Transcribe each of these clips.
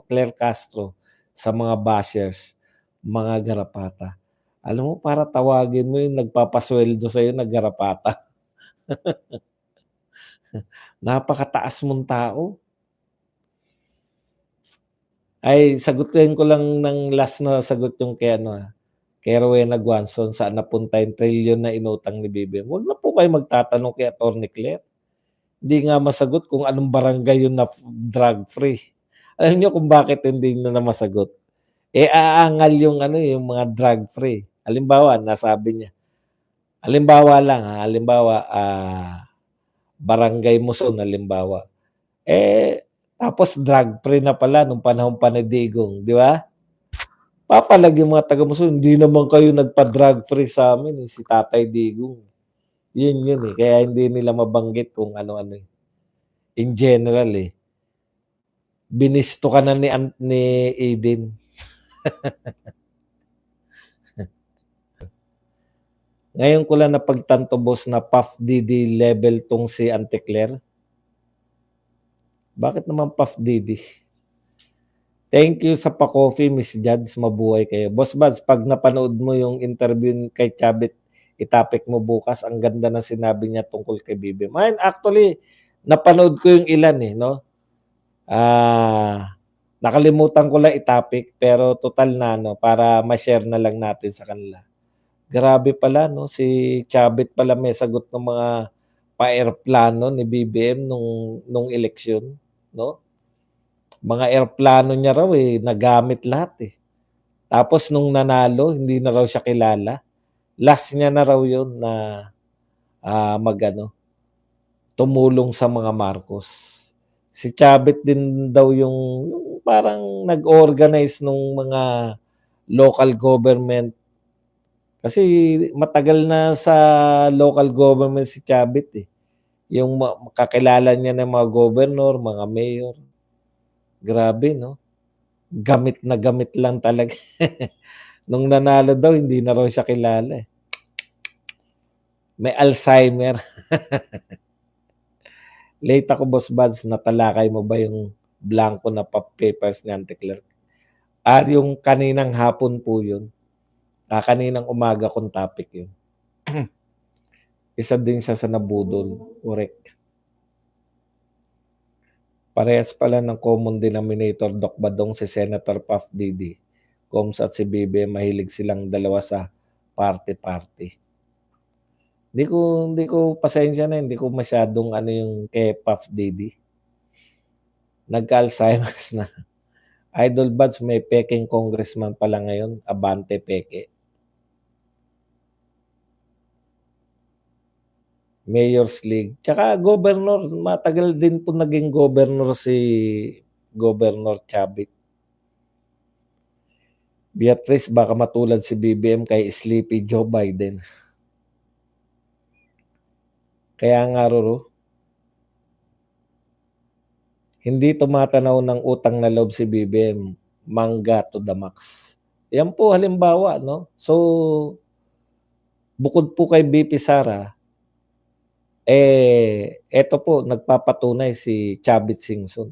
Claire Castro sa mga bashers, mga garapata. Alam mo para tawagin mo yung nagpapasuweldo sa'yo na garapata. Napakataas mong tao. Ay sagutin ko lang ng last na sagot yung kay ano, kay Rowena Guanzon saan napunta yung trilyon na inutang ni BBM. Wag na po kayo magtatanong kay Attorney Claire. Hindi nga masagot kung anong barangay yun na drug free. Alam niyo kung bakit hindi na masagot? Eh, aangal yung ano, yung mga drug free. Halimbawa, nasabi niya. Halimbawa lang halimbawa, Barangay Muson halimbawa. Eh, tapos drug free na pala nung panahon pa ni Digong, di ba? Papalag yung mga taga Muson, hindi naman kayo nagpa-drug free sa amin eh, si Tatay Digong. Yun eh, kaya hindi nila mabanggit kung ano-ano eh. In general eh. Binisto ka na ni Aiden. Ngayon ko lang napagtanto boss na Puff Diddy level tong si Auntie Claire. Bakit naman Puff Diddy? Thank you sa pa-coffee, Miss Jads. Mabuhay kayo. Boss Bads, pag napanood mo yung interview kay Chabit, itapik mo bukas. Ang ganda na sinabi niya tungkol kay BBM. Actually, napanood ko yung ilan eh, no? Nakalimutan ko lang itapik, pero total na, no? Para ma-share na lang natin sa kanila. Grabe pala, no? Si Chabit pala may sagot ng mga pa-airplano ni BBM nung eleksyon, no? Mga airplano niya raw eh, nagamit lahat eh. Tapos nung nanalo, hindi na raw siya kilala. Last niya na raw yun na tumulong sa mga Marcos. Si Chavit din daw yung parang nag-organize nung mga local government. Kasi matagal na sa local government si Chavit eh. Yung kakilala niya ng mga governor, mga mayor. Grabe, no? Gamit na gamit lang talaga. Nung nanalo daw, hindi na raw siya kilala eh. May Alzheimer. Late ako, Boss Buds. Natalakay mo ba yung blanco na papers ni Auntie Claire? Yung kaninang hapon po yun. Kaninang umaga kong topic yun. Isa din siya sa nabudol. Correct. Parehas pala ng common denominator, Doc Badong, si Senator Puff Diddy. Coms at si BBM, mahilig silang dalawa sa party-party. Hindi ko pasensya na, hindi ko masyadong ano yung kay Puff Diddy. Nagka-Alzheimer's na. Idol Buds, may peking congressman pala ngayon, Abante Peke. Mayor's League. Tsaka governor, matagal din po naging governor si Governor Chavit. Beatrice, baka matulad si BBM kay Sleepy Joe Biden. Kaya nga Roro, hindi tumatanaw ng utang na loob si BBM, mangga to the max. Yan po halimbawa, no? So, bukod po kay BP Sara, eto po, nagpapatunay si Chavit Singson.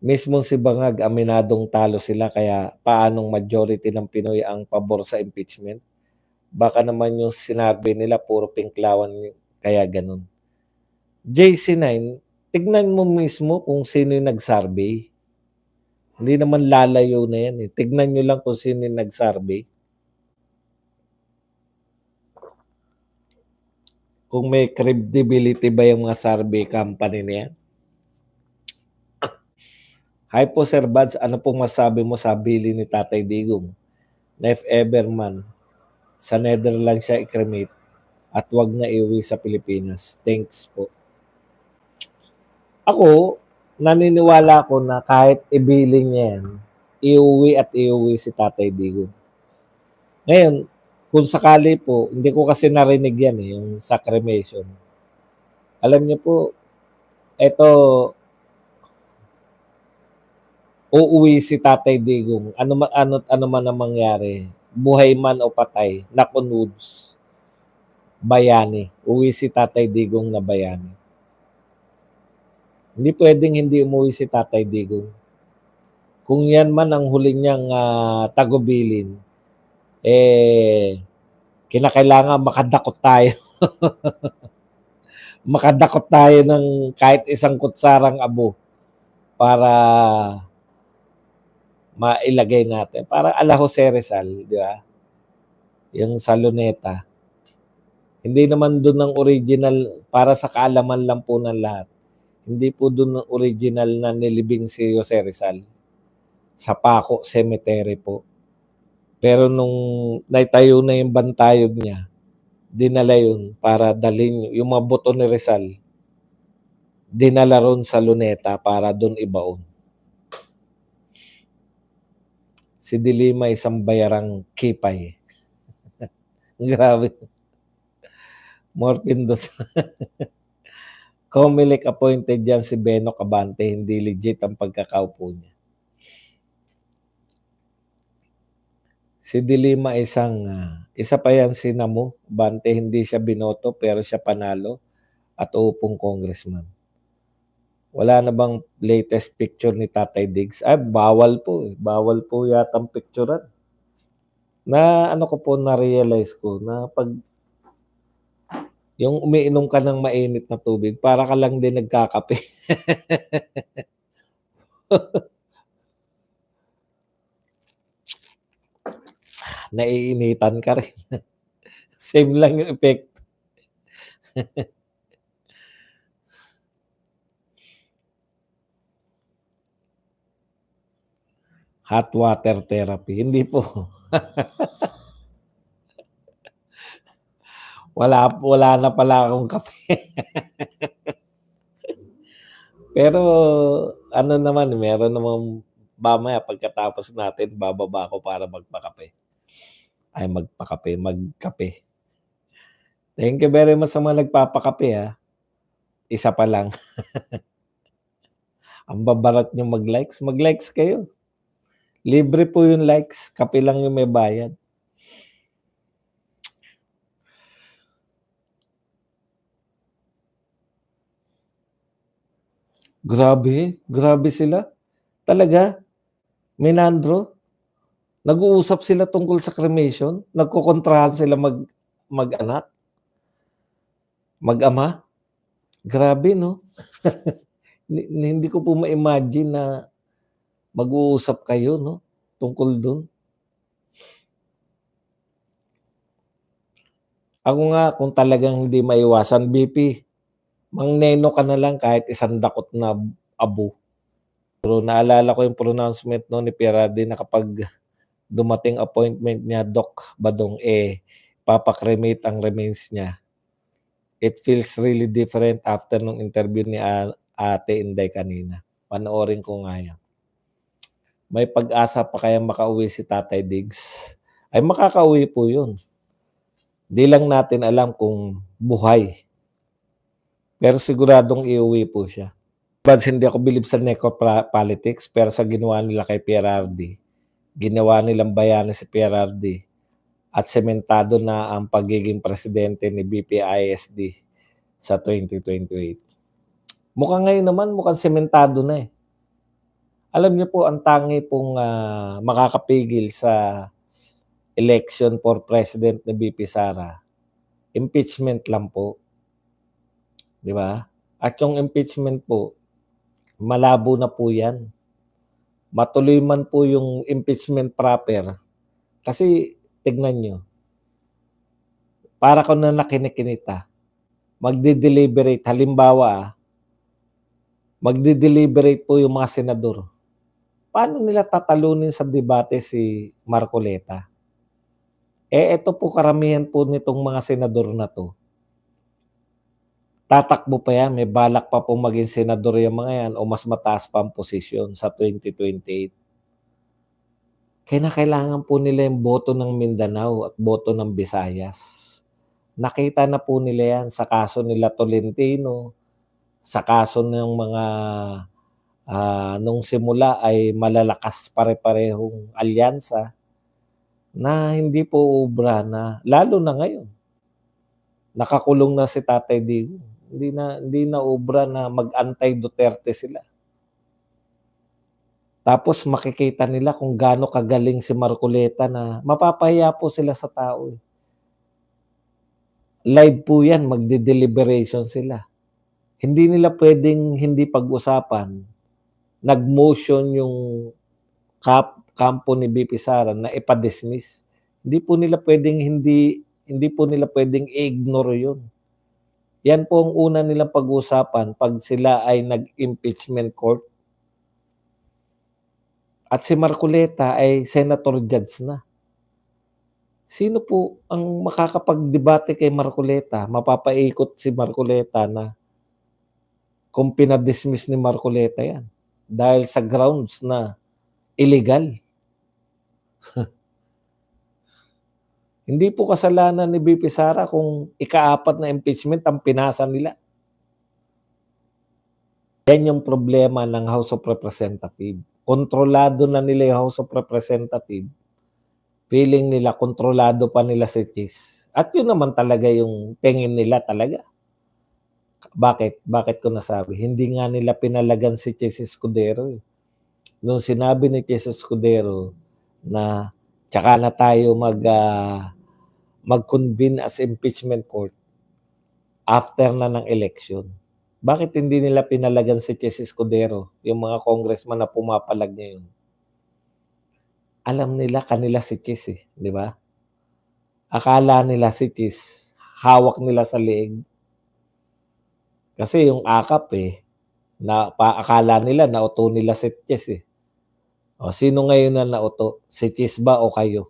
Mismo si Bangag, aminadong talo sila, kaya paanong majority ng Pinoy ang pabor sa impeachment? Baka naman yung sinabi nila, puro pinklawan, kaya ganun. JC9, tignan mo mismo kung sino yung nag-survey. Hindi naman lalayo na yan eh. Tignan nyo lang kung sino yung nag-survey. Kung may credibility ba yung mga survey company na yan. Hi po Sir Buds, ano pong masabi mo sa bili ni Tatay Digong? Na if ever man, sa Netherlands siya i-cremate at wag na iuwi sa Pilipinas. Thanks po. Ako, naniniwala ko na kahit ibilin niya yan, iuwi si Tatay Digong. Ngayon, kung sakali po, hindi ko kasi narinig yan eh, yung sa cremation. Alam niyo po, eto, uuwi si Tatay Digong. Ano man ang mangyari, buhay man o patay, nakunuds, bayani. Uwi si Tatay Digong na bayani. Hindi puwedeng hindi umuwi si Tatay Digong. Kung yan man ang huli niyang, tagubilin, eh, kinakailangan makadakot tayo. Makadakot tayo ng kahit isang kutsarang abo para mailagay natin. Parang ala Jose Rizal, 'di ba? Yung sa Luneta. Hindi naman dun ang original, para sa kaalaman lang po ng lahat, hindi po dun ang original na nilibing si Jose Rizal, sa Paco Cemetery po. Pero nung naitayo na yung bantayog niya, dinala yun para dalhin yung mga buto ni Rizal, dinala ron sa Luneta para dun ibaon. Si De Lima isang bayarang kipay. Grabe, more pindot. COMELEC appointed yan si Beno Cabante, hindi legit ang pagkakaupo niya. Si De Lima isa pa yan si Namo Cabante, hindi siya binoto pero siya panalo at uupong congressman. Wala na bang latest picture ni Tatay Diggs? Ay, bawal po eh. Bawal po yatang picturean. Na ano ko po, na-realize ko na pag yung umiinom ka ng mainit na tubig, para ka lang din nagkakape. Naiinitan ka rin. Same lang yung effect. Hot water therapy, hindi po. Wala na pala akong kape. Pero ano naman, meron namang mamaya pagkatapos natin bababa ako para magpakape. Ay magkape. Thank you very much sa mga nagpapakape, Isa pa lang. Ang babarat niyong mag-likes, mag-likes kayo. Libre po yung likes, kape lang yung may bayad. Grabe sila. Talaga, Menandro, nag-uusap sila tungkol sa cremation, nagkokontrahan sila mag-anak, mag-ama. Grabe 'no? Hindi ko po ma-imagine na mag-uusap kayo 'no, tungkol dun. Ako nga kung talagang hindi maiwasan, BP, mangneno ka na lang kahit isang dakot na abo. Pero naalala ko yung pronouncement no ni Pierre na kapag dumating appointment niya, Doc Badong, papa-cremate ang remains niya. It feels really different after nung interview ni Ate Inday kanina. Panoorin ko nga yan. May pag-asa pa kayang makauwi si Tatay Diggs? Ay makakauwi po yun. Di lang natin alam kung buhay. Pero siguradong iuwi po siya. But hindi ako bilib sa necropolitics, pero sa ginawa nila kay PRRD, ginawa nilang bayani si PRRD at sementado na ang pagiging presidente ni BPISD sa 2028. Mukhang ngayon naman, mukhang sementado na eh. Alam niyo po, ang tangi pong makakapigil sa election for president ni BP Sara, impeachment lang po. Di ba? At yung impeachment po, malabo na po yan. Matuloy man po yung impeachment proper. Kasi tignan nyo, para ko na nakinikinita, magde-deliberate, halimbawa, magde-deliberate po yung mga senador. Paano nila tatalunin sa debate si Marcoleta? Ito po karamihan po nitong mga senador na to. Tatakbo pa yan, may balak pa po maging senador yung mga yan o mas mataas pa ang posisyon sa 2028. Kailangan po nila yung boto ng Mindanao at boto ng Visayas. Nakita na po nila yan sa kaso nila Tolentino, sa kaso ng mga nung simula ay malalakas pare-parehong alyansa na hindi po ubra na, lalo na ngayon. Nakakulong na si Tatay Digong. Hindi na obra na mag-anti-Duterte sila. Tapos makikita nila kung gaano kagaling si Marcoleta na mapapahiya po sila sa tao, eh. Live po 'yan, magde-deliberation sila. Hindi nila puwedeng hindi pag-usapan. Nag-motion yung kampo ni VP Sara na ipa-dismiss. Hindi po nila puwedeng i-ignore 'yun. 'Yan po ang una nilang pag-uusapan 'pag sila ay nag-impeachment court. At si Marcoleta ay senator judge na. Sino po ang makakapagdebate kay Marcoleta? Mapapaikot si Marcoleta na kung pina-dismiss ni Marcoleta 'yan dahil sa grounds na illegal. Hindi po kasalanan ni VP Sara kung ika-4 na impeachment ang pinasa nila. Yan yung problema ng House of Representatives. Kontrolado na nila yung House of Representatives. Feeling nila kontrolado pa nila si Chis. At yun naman talaga yung tingin nila talaga. Bakit? Bakit ko nasabi? Hindi nga nila pinalagan si Chis Escudero, eh. Nung sinabi ni Chis Escudero na tsaka na tayo mag-convene as impeachment court after na ng election. Bakit hindi nila pinalagan si Chis Escudero, yung mga congressman na pumapalag ngayon? Alam nila kanila si Chis, eh, di ba? Akala nila si Chis, hawak nila sa leeg. Kasi yung AKAP, akala nila nauto nila si Chis, eh. O sino ngayon na nauto? Si Chis ba o kayo?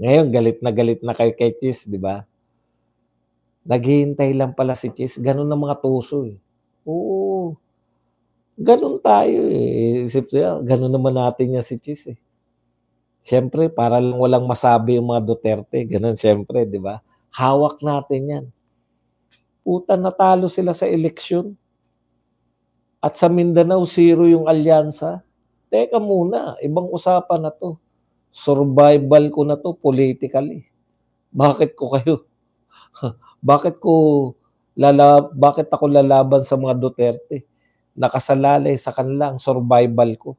Ngayon galit na kayo kay Chis, di ba? Naghihintay lang pala si Chis, gano'n ang mga tuso, eh. Oo, gano'n tayo, eh. Isip nila gano'n naman natin 'yan si Chis, eh. Siyempre para lang walang masabi yung mga Duterte, gano'n siyempre, di ba? Hawak natin 'yan. Puta, natalo sila sa eleksyon. At sa Mindanao, 0 yung alyansa. Teka muna, ibang usapan na 'to. Survival ko na 'to politically. Bakit ko kayo bakit ako lalaban sa mga Duterte? Nakasalalay sa kanila ang survival ko.